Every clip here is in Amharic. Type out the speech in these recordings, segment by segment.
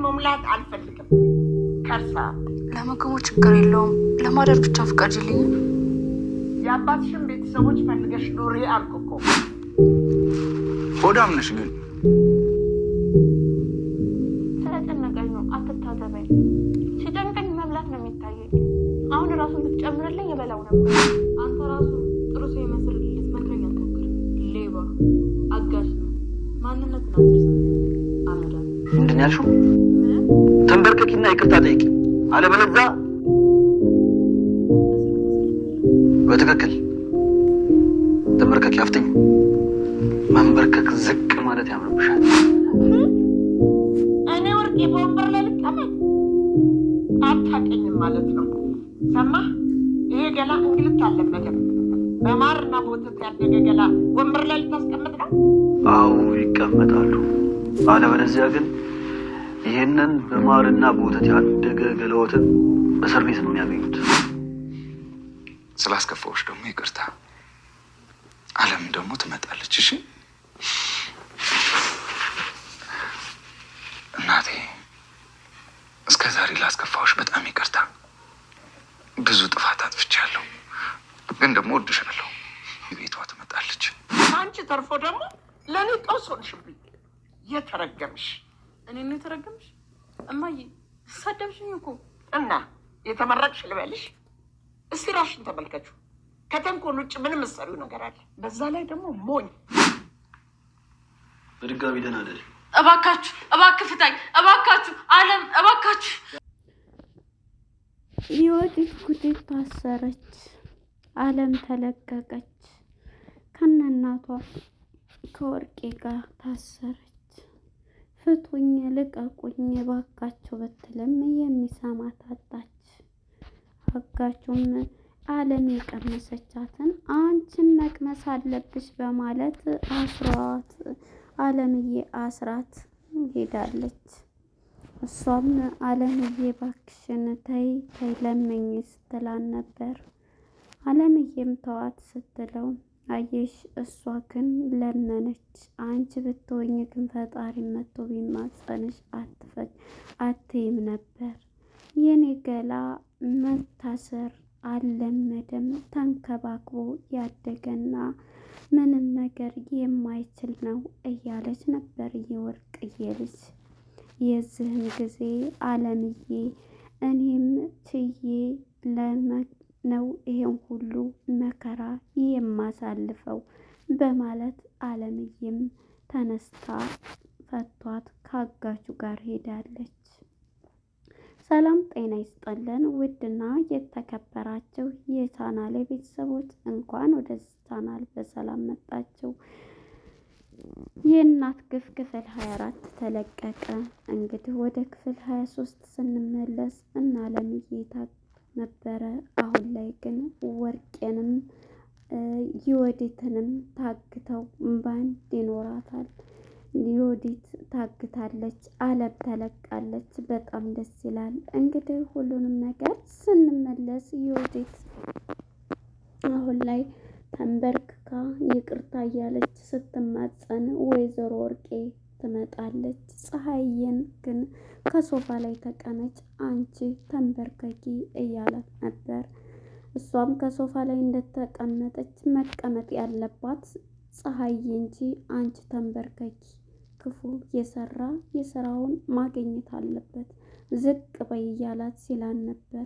መሙላት አልፈልግም። ከርሳ ለምግቡ ችግር የለውም። ለማደር ብቻ ፍቀጅልኝ። የአባትሽን ቤተሰቦች ፈልገሽ ኑሪ አልኩ እኮ። ሆዳም ነሽ ግን ተጨነቀኝ ነው አትታዘበኝ። ሲጨንቀኝ መብላት ነው የሚታየኝ። አሁን ራሱን ብትጨምርልኝ የበላው ነበር። አንተ ራሱ ጥሩ ሰው ይመስል ልትመክረኝ አትሞክር። ሌባ አጋሽ ነው። ማንነት ናትርሳ አመዳ ምንድን ያልሽው? ተንበርከኪና ይቅርታ ጠይቂ፣ አለበለዚያ በትክክል ተንበርከኪ። አፍጥኝ። መንበርከክ ዝቅ ማለት ያምርብሻል። እኔ ወርቄ በወንበር ላይ ልቀመጥ? አታውቅኝም ማለት ነው። ሰማህ? ይሄ ገላ እንግልት አልለመደም። በማርና በወተት ያደገ ገላ ወንበር ላይ ልታስቀምጥ ነው? አዎ ይቀመጣሉ። አለበለዚያ ግን ይሄንን በማርና በወተት ያደገ ገለወትን በእስር ቤት ነው የሚያገኙት። ስላስከፋዎች ደግሞ ይቅርታ። አለም ደግሞ ትመጣለች። እሺ እናቴ፣ እስከ ዛሬ ላስከፋዎች በጣም ይቅርታ። ብዙ ጥፋት አጥፍቻለሁ፣ ግን ደግሞ እወድሻለሁ። ቤቷ ትመጣለች። አንቺ ተርፎ ደግሞ ለእኔ ቀውስ ሆንሽብኝ። የተረገምሽ። እኔ ነው የተረገምሽ? እማዬ ሰደብሽኝ እኮ። እና የተመረቅሽ ልበልሽ? እስቲ ራሽን ተመልከቹ። ከተንኮል ውጭ ምንም መሰሪው ነገር አለ? በዛ ላይ ደግሞ ሞኝ። በድጋሚ ደህና አይደል? እባካችሁ፣ እባክህ ፍታኝ፣ እባካችሁ አለም፣ እባካችሁ። የወዲት ጉዲት ታሰረች። አለም ተለቀቀች። ከነናቷ ከወርቄ ጋር ታሰረች። ፍቱኝ፣ ልቀቁኝ እባካችሁ ብትልም የሚሰማት አጣች። አጋቹም አለም የቀመሰቻትን አንቺን መቅመስ አለብሽ በማለት አስሯት አለምዬ አስራት ሄዳለች። እሷም አለምዬ ባክሽን ተይ ተይ ለምኝ ስትላን ነበር። አለምዬም ተዋት ስትለው አየሽ እሷ ግን ለመነች። አንቺ ብትወኝ ግን ፈጣሪ መጥቶ ቢማጸንሽ አትይም ነበር። የኔ ገላ መታሰር አልለመደም። ተንከባክቦ ያደገና ምንም ነገር የማይችል ነው እያለች ነበር የወርቅዬ ልጅ። የዚህን ጊዜ አለምዬ እኔም ችዬ ነው ይሄን ሁሉ መከራ የማሳልፈው በማለት አለምዬም ተነስታ ፈቷት ካጋቹ ጋር ሄዳለች። ሰላም ጤና ይስጠልን። ውድና የተከበራችሁ የቻናሌ ቤተሰቦች እንኳን ወደዚህ ቻናል በሰላም መጣችሁ። የእናት ግፍ ክፍል 24 ተለቀቀ። እንግዲህ ወደ ክፍል 23 ስንመለስ እና አለምዬ ነበረ። አሁን ላይ ግን ወርቄንም የወዲትንም ታግተው ባንድ ይኖራታል። የወዲት ታግታለች፣ አለም ተለቃለች። በጣም ደስ ይላል። እንግዲህ ሁሉንም ነገር ስንመለስ የወዲት አሁን ላይ ተንበርክካ ይቅርታ እያለች ስትማጸን ወይዘሮ ወርቄ ትመጣለች። ፀሐይን ግን ከሶፋ ላይ ተቀመጭ አንቺ ተንበርከኪ እያላት ነበር። እሷም ከሶፋ ላይ እንደተቀመጠች መቀመጥ ያለባት ፀሐይ እንጂ አንቺ ተንበርከኪ፣ ክፉ የሰራ የስራውን ማግኘት አለበት፣ ዝቅ በይ እያላት ሲላን ነበር።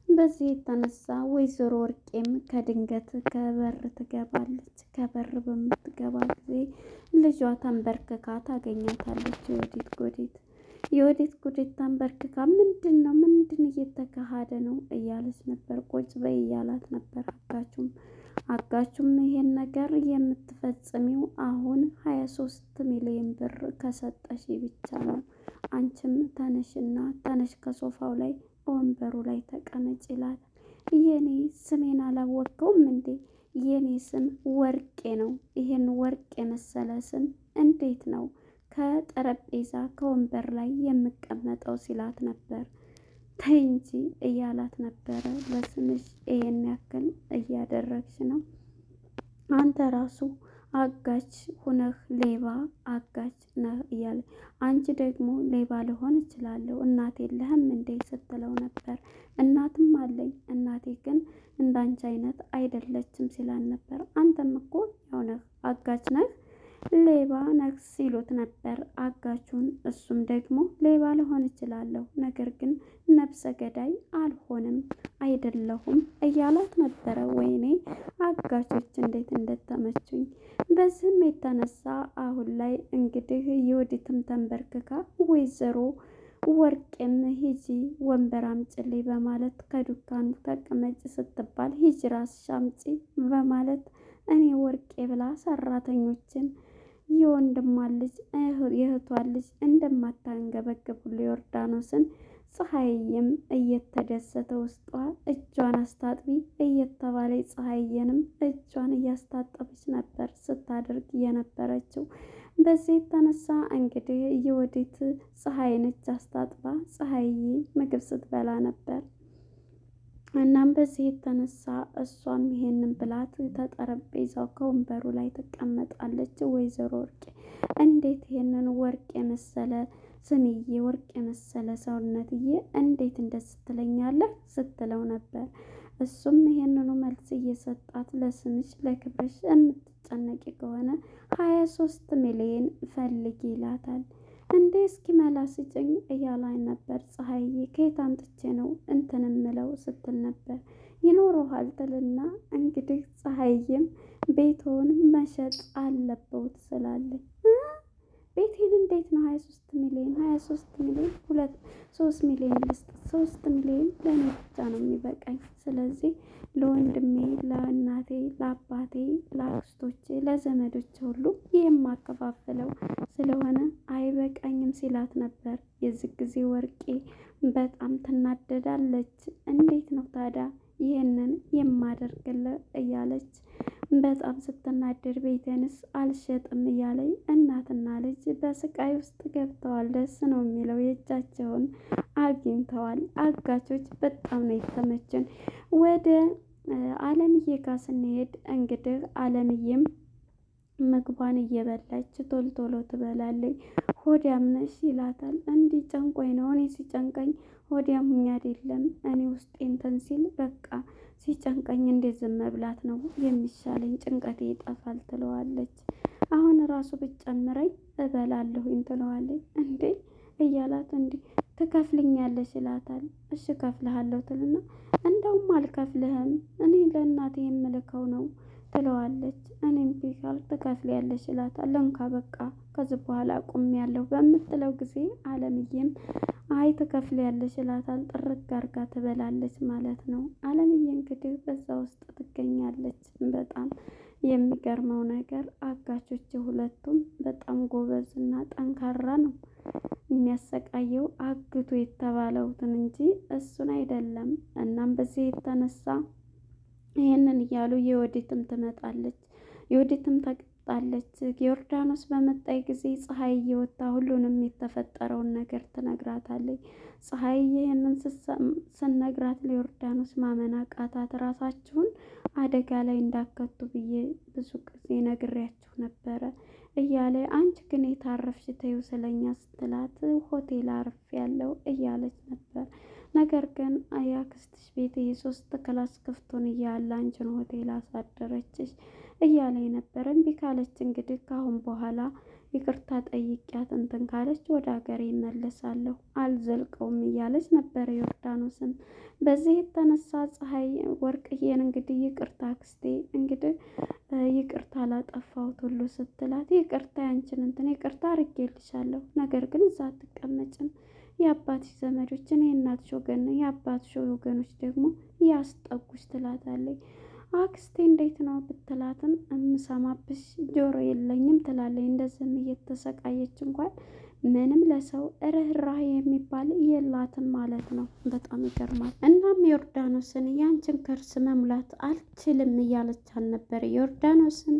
በዚህ የተነሳ ወይዘሮ ወርቄም ከድንገት ከበር ትገባለች። ከበር በምትገባ ጊዜ ልጇ ተንበርክካ ታገኛታለች። የወዲት ጉዲት ተንበርክካ ምንድን እየተካሄደ ነው እያለች ነበር። ቁጭ በይ እያላት ነበር። አጋቹም ይሄን ነገር የምትፈጽሚው አሁን 23 ሚሊዮን ብር ከሰጠሽ ብቻ ነው። አንቺም ተነሽ ከሶፋው ላይ ወንበሩ ላይ ተቀመጭ ይላል። የኔ ስሜን አላወቀውም እንዴ? የኔ ስም ወርቄ ነው። ይሄን ወርቅ የመሰለ ስም እንዴት ነው ከጠረጴዛ ከወንበር ላይ የምቀመጠው ሲላት ነበር። ተይ እንጂ እያላት ነበረ። ለስምሽ ይሄን ያክል እያደረግሽ ነው? አንተ ራሱ አጋች ሁነህ ሌባ አጋች ነህ እያለ አንቺ ደግሞ ሌባ ልሆን እችላለሁ እናቴ የለህም እንዴ ስትለው ነበር። እናትም አለኝ እናቴ ግን እንዳንቺ አይነት አይደለችም ሲላን ነበር። አንተም እኮ ያው ነህ አጋች ነህ ሌባ ነህ ሲሉት ነበር አጋቹን። እሱም ደግሞ ሌባ ልሆን እችላለሁ ነገር ግን ነፍሰ ገዳይ አልሆንም አይደለሁም እያላት ነበረ። ወይኔ አጋቾች እንዴት እንደተመቹኝ። በዚህም የተነሳ አሁን ላይ እንግዲህ የወዲትም ተንበርክካ ወይዘሮ ወርቄም ሂጂ ወንበር አምጪልኝ በማለት ከዱካኑ ተቀመጭ ስትባል ሂጂ ራስሽ አምጪ በማለት እኔ ወርቄ ብላ ሰራተኞችን የወንድሟን ልጅ የእህቷን ልጅ እንደማታንገበግብ ሁሉ ዮርዳኖስን ፀሐይም እየተደሰተ ውስጧ እጇን አስታጥቢ እየተባለ ፀሐይንም እጇን እያስታጠበች ነበር ስታደርግ የነበረችው። በዚህ የተነሳ እንግዲህ የወዲት ፀሐይን እጅ አስታጥባ ፀሐይዬ ምግብ ስትበላ ነበር። እናም በዚህ የተነሳ እሷም ይሄንን ብላት ተጠረጴዛው ከወንበሩ ላይ ትቀመጣለች። ወይዘሮ ወርቄ እንዴት ይሄንን ወርቅ የመሰለ ስምዬ ወርቅ የመሰለ ሰውነትዬ እንዴት እንደዚህ ትለኛለህ ስትለው ነበር። እሱም ይሄንኑ መልስ እየሰጣት ለስምሽ ለክብርሽ የምትጨነቂ ከሆነ 23 ሚሊዮን ፈልጊ ይላታል። እንዴ እስኪ መላ ስጭኝ እያላኝ ነበር። ፀሐይዬ ከየት አምጥቼ ነው እንትን እምለው ስትል ነበር። ይኖረዋል ትልና እንግዲህ ፀሐይም ቤትዎን መሸጥ አለበውት ስላለኝ ቤቴን እንዴት ነው 23 ሚሊዮን 23 ሚሊዮን 3 ሚሊዮን ልስጥ 3 ሚሊዮን ለእኔ ብቻ ነው የሚበቃኝ። ስለዚህ ለወንድሜ ለእናቴ ለአባቴ ለአክስቶቼ ለዘመዶቼ ሁሉ የማከፋፍለው ስለሆነ አይበቃኝም ሲላት ነበር። የዚህ ጊዜ ወርቄ በጣም ትናደዳለች። እንዴት ነው ታዲያ ይህንን የማደርግልህ እያለች በጣም ስትናደድ ቤቴንስ አልሸጥም እያለኝ እናትና ልጅ በስቃይ ውስጥ ገብተዋል። ደስ ነው የሚለው የእጃቸውን አግኝተዋል። አጋቾች በጣም ነው የተመቸን። ወደ አለምዬ ጋር ስንሄድ እንግዲህ አለምዬም ምግቧን እየበላች ቶሎ ቶሎ ትበላለች። ሆዲያም ነሽ ይላታል። እንዲህ ጨንቆኝ ነው እኔ ሲጨንቀኝ ሆዲያም ሁኝ አይደለም እኔ ውስጤ እንትን ሲል በቃ ሲጨንቀኝ እንዴት ዝም መብላት ነው የሚሻለኝ ጭንቀቴ ይጠፋል ትለዋለች። አሁን ራሱ ብትጨምረኝ እበላለሁኝ ትለዋለች። እንዴ እያላት እንዴ ትከፍልኛለሽ ይላታል። እሺ ከፍልሃለሁ ትልና እንደውም አልከፍልህም እኔ ለእናቴ የምልከው ነው ትለዋለች። እኔም ቢካል ትከፍያለሽ ይላታል። ለንካ በቃ ከዚህ በኋላ አቁሜያለሁ በምትለው ጊዜ አለምዬም አይ ትከፍያለሽ ይላታል። ጥርግ አርጋ ትበላለች ማለት ነው። አለምዬ እንግዲህ በዛ ውስጥ ትገኛለች። በጣም የሚገርመው ነገር አጋቾች ሁለቱም በጣም ጎበዝና ጠንካራ ነው። የሚያሰቃየው አግቱ የተባለውትን እንጂ እሱን አይደለም። እናም በዚህ የተነሳ ይህንን እያሉ የወዲትም ትመጣለች። የወዲትም ተቀጣለች። ዮርዳኖስ በመጣይ ጊዜ ፀሐይ እየወጣ ሁሉንም የተፈጠረውን ነገር ትነግራታለች። ፀሐይ ይህንን ስነግራት ለዮርዳኖስ ማመን አቃታት። ራሳችሁን አደጋ ላይ እንዳከቱ ብዬ ብዙ ጊዜ ነግሬያችሁ ነበረ እያለ አንቺ ግን የታረፍሽ ተይው ስለኛ ስትላት ሆቴል አርፍ ያለው እያለች ነበር። ነገር ግን አያክስትሽ ቤት የሶስት ክላስ ክፍቱን እያለ አንቺን ሆቴል አሳደረችሽ እያለኝ ነበር። እምቢ ካለች እንግዲህ ካሁን በኋላ ይቅርታ ጠይቂያት እንትን ካለች ወደ ሀገሬ ይመለሳለሁ አልዘልቀውም እያለች ነበር። ዮርዳኖስም በዚህ የተነሳ ፀሐይ ወርቅዬን እንግዲህ ይቅርታ አክስቴ እንግዲህ ይቅርታ ላጠፋሁት ሁሉ ስትላት ይቅርታ ያንቺን እንትን ይቅርታ አድርጌልሻለሁ ነገር ግን እዛ አትቀመጭም የአባትሽ ዘመዶች እኔ የእናትሽ ወገን ነው የአባትሽ ወገኖች ደግሞ ያስጠጉሽ ትላታለች። አክስቴ እንዴት ነው ብትላትም እምሰማብሽ ጆሮ የለኝም ትላለች። እንደዚህም እየተሰቃየች እንኳን ምንም ለሰው ርህራሄ የሚባል የላትም ማለት ነው። በጣም ይገርማል። እናም ዮርዳኖስን ያንቺን ከርስ መሙላት አልችልም እያለቻት ነበር። ዮርዳኖስን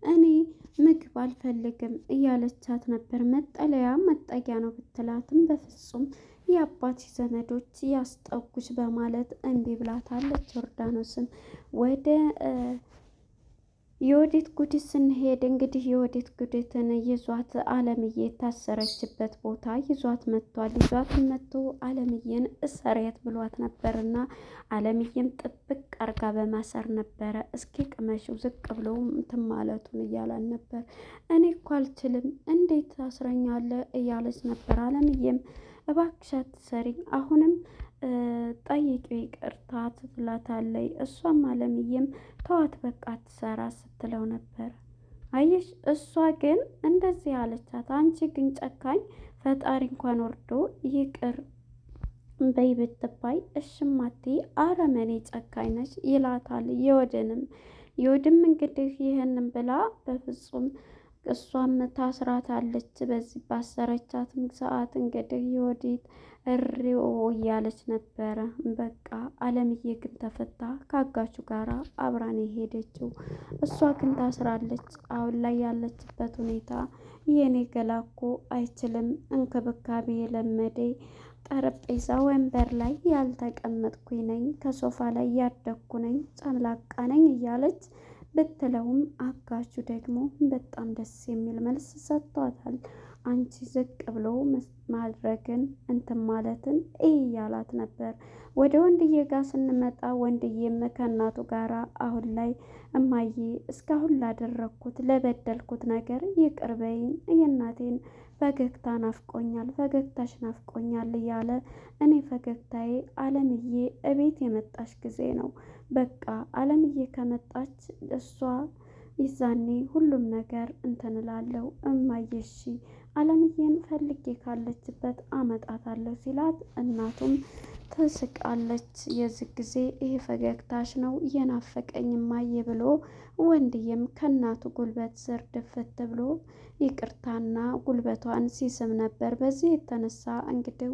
እኔ ምግብ አልፈልግም እያለቻት ነበር። መጠለያ መጠጊያ ነው ብትላትም በፍጹም የአባትሽ ዘመዶች ያስጠጉሽ በማለት እንቢ ብላታለች። ዮርዳኖስም ወደ የወዴት ጉዲት ስንሄድ እንግዲህ የወዴት ጉዲትን ይዟት አለምዬ የታሰረችበት ቦታ ይዟት መጥቷል። ይዟት መጥቶ አለምዬን እሰሪያት ብሏት ነበርና አለምዬም ጥብቅ አርጋ በማሰር ነበረ። እስኪ ቅመሽው ዝቅ ብሎ እንትን ማለቱን እያላን ነበር። እኔ እኮ አልችልም እንዴት ታስረኛለህ እያለች ነበር። አለምዬም እባክሽ አትሰሪኝ አሁንም ጠይቂው ይቅርታ ትላታለች። እሷም አለምዬም ተዋት በቃ ትሰራ ስትለው ነበር። አየሽ እሷ ግን እንደዚህ አለቻት። አንቺ ግን ጨካኝ ፈጣሪ እንኳን ወርዶ ይቅር በይ ብትባይ እሽም አትይ አረመኔ ጨካኝ ነች ይላታል። የወድም እንግዲህ ይህንን ብላ በፍጹም እሷም ታስራታለች። በዚህ ባሰረቻትም ሰዓት እንግዲህ የወዲት እሪኦ እያለች ነበረ። በቃ አለምዬ ግን ተፈታ ካጋቹ ጋራ አብራን የሄደችው እሷ ግን ታስራለች። አሁን ላይ ያለችበት ሁኔታ የኔ ገላ እኮ አይችልም እንክብካቤ የለመደ ጠረጴዛ ወንበር ላይ ያልተቀመጥኩኝ ነኝ፣ ከሶፋ ላይ ያደግኩ ነኝ፣ ጨምላቃ ነኝ እያለች ብትለውም አጋቹ ደግሞ በጣም ደስ የሚል መልስ ሰጥቷታል። አንቺ ዝቅ ብሎ ማድረግን እንትን ማለትን እያላት ነበር። ወደ ወንድዬ ጋር ስንመጣ ወንድዬም ከእናቱ ጋር አሁን ላይ እማዬ እስካሁን ላደረግኩት ለበደልኩት ነገር ይቅር በይኝ፣ የእናቴን ፈገግታ ናፍቆኛል፣ ፈገግታሽ ናፍቆኛል እያለ እኔ ፈገግታዬ አለምዬ እቤት የመጣች ጊዜ ነው። በቃ አለምዬ ከመጣች እሷ ይዛኔ ሁሉም ነገር እንትን እላለሁ እማዬ እሺ አለምዬን ፈልጌ ካለችበት አመጣታለሁ ሲላት እናቱም ትስቃለች። የዚህ ጊዜ ይሄ ፈገግታሽ ነው እየናፈቀኝ እማዬ ብሎ ወንድዬም ከእናቱ ጉልበት ስር ድፍት ብሎ ይቅርታና ጉልበቷን ሲስም ነበር። በዚህ የተነሳ እንግዲህ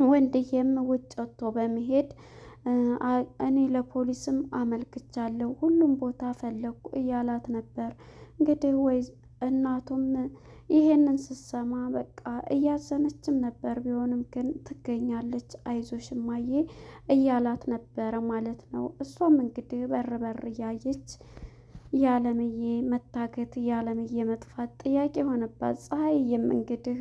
ወንድዬም ውጭ ወጥቶ በመሄድ እኔ ለፖሊስም አመልክቻለሁ ሁሉም ቦታ ፈለግኩ እያላት ነበር። እንግዲህ እናቱም ይሄንን ስትሰማ በቃ እያዘነችም ነበር። ቢሆንም ግን ትገኛለች አይዞሽ እማዬ እያላት ነበረ ማለት ነው። እሷም እንግዲህ በር እያየች የአለምዬ መታገት የአለምዬ መጥፋት ጥያቄ የሆነባት ፀሐይም እንግዲህ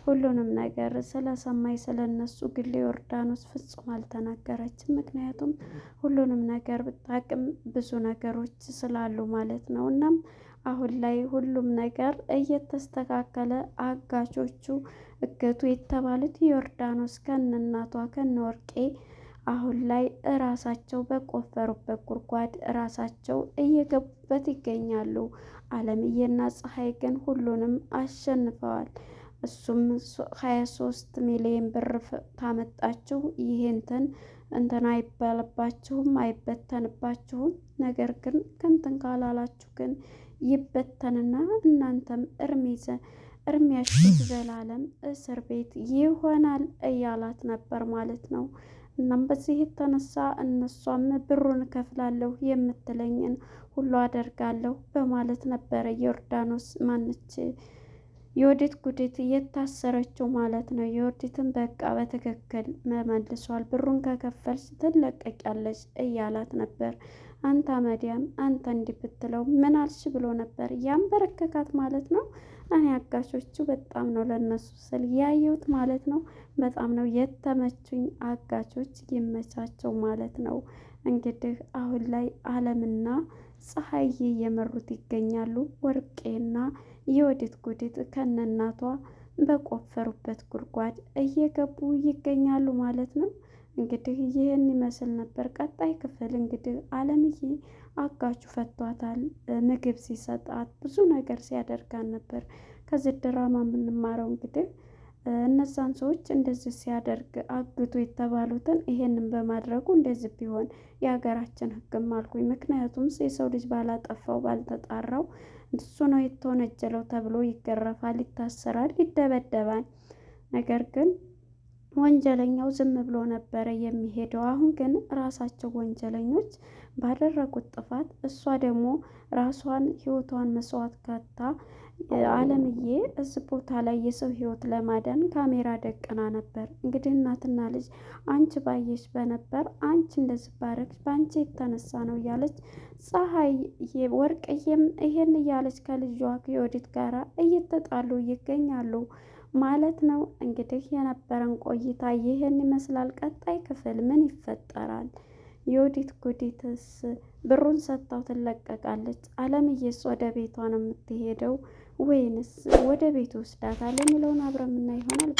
ሁሉንም ነገር ስለሰማይ ስለነሱ ግን ለዮርዳኖስ ፍጹም አልተናገረችም። ምክንያቱም ሁሉንም ነገር ብታቅም ብዙ ነገሮች ስላሉ ማለት ነው። እናም አሁን ላይ ሁሉም ነገር እየተስተካከለ አጋቾቹ እገቱ የተባሉት ዮርዳኖስ ከነናቷ ከነወርቄ አሁን ላይ እራሳቸው በቆፈሩበት ጉድጓድ እራሳቸው እየገቡበት ይገኛሉ። አለምዬና ፀሐይ ግን ሁሉንም አሸንፈዋል። እሱም 23 ሚሊዮን ብር ታመጣችሁ ይሄንትን እንትን አይባልባችሁም አይበተንባችሁም፣ ነገር ግን ከንትን ካላላችሁ ግን ይበተንና እናንተም እርሜያችሁ ዘላለም እስር ቤት ይሆናል እያላት ነበር ማለት ነው። እናም በዚህ የተነሳ እነሷም ብሩን እከፍላለሁ የምትለኝን ሁሉ አደርጋለሁ በማለት ነበረ ዮርዳኖስ ማነች የወዲት ጉዲት የታሰረችው ማለት ነው። የወዲትን በቃ በትክክል መመልሷል፣ ብሩን ከከፈልሽ ትለቀቂያለሽ እያላት ነበር። አንተ አመዲያም አንተ እንዲህ ብትለው ምን አልሽ ብሎ ነበር ያንበረከካት ማለት ነው። እኔ አጋቾቹ በጣም ነው ለነሱ ስል ያየሁት ማለት ነው። በጣም ነው የተመቹኝ አጋቾች፣ ይመቻቸው ማለት ነው። እንግዲህ አሁን ላይ አለምና ፀሐዬ እየመሩት ይገኛሉ። ወርቄና የወዲት ጉዲት ከነናቷ በቆፈሩበት ጉድጓድ እየገቡ ይገኛሉ ማለት ነው። እንግዲህ ይህን ይመስል ነበር። ቀጣይ ክፍል እንግዲህ አለምዬ አጋቹ ፈቷታል። ምግብ ሲሰጣት ብዙ ነገር ሲያደርጋን ነበር። ከዚህ ድራማ የምንማረው እንግዲህ እነዛን ሰዎች እንደዚህ ሲያደርግ አግቱ የተባሉትን ይሄንን በማድረጉ እንደዚህ ቢሆን የሀገራችን ሕግም አልኩኝ። ምክንያቱም የሰው ልጅ ባላጠፋው ባልተጣራው እሱ ነው የተወነጀለው ተብሎ ይገረፋል፣ ይታሰራል፣ ይደበደባል። ነገር ግን ወንጀለኛው ዝም ብሎ ነበረ የሚሄደው። አሁን ግን ራሳቸው ወንጀለኞች ባደረጉት ጥፋት እሷ ደግሞ ራሷን ህይወቷን መስዋዕት ከታ አለምዬ እዚህ ቦታ ላይ የሰው ህይወት ለማዳን ካሜራ ደቅና ነበር። እንግዲህ እናትና ልጅ አንቺ ባየሽ በነበር አንቺ እንደዚህ ባረግሽ በአንቺ የተነሳ ነው እያለች ፀሐይ ወርቅዬም ይሄን እያለች ከልጇ ከዮዲት ጋር እየተጣሉ ይገኛሉ ማለት ነው። እንግዲህ የነበረን ቆይታ ይህን ይመስላል። ቀጣይ ክፍል ምን ይፈጠራል? ዮዲት ጉዲትስ ብሩን ሰጥታው ትለቀቃለች? አለምዬስ ወደ ቤቷ ነው የምትሄደው ወይንስ ወደ ቤቱ ወስዳታል የሚለውን አብረን የምናይ ይሆናል።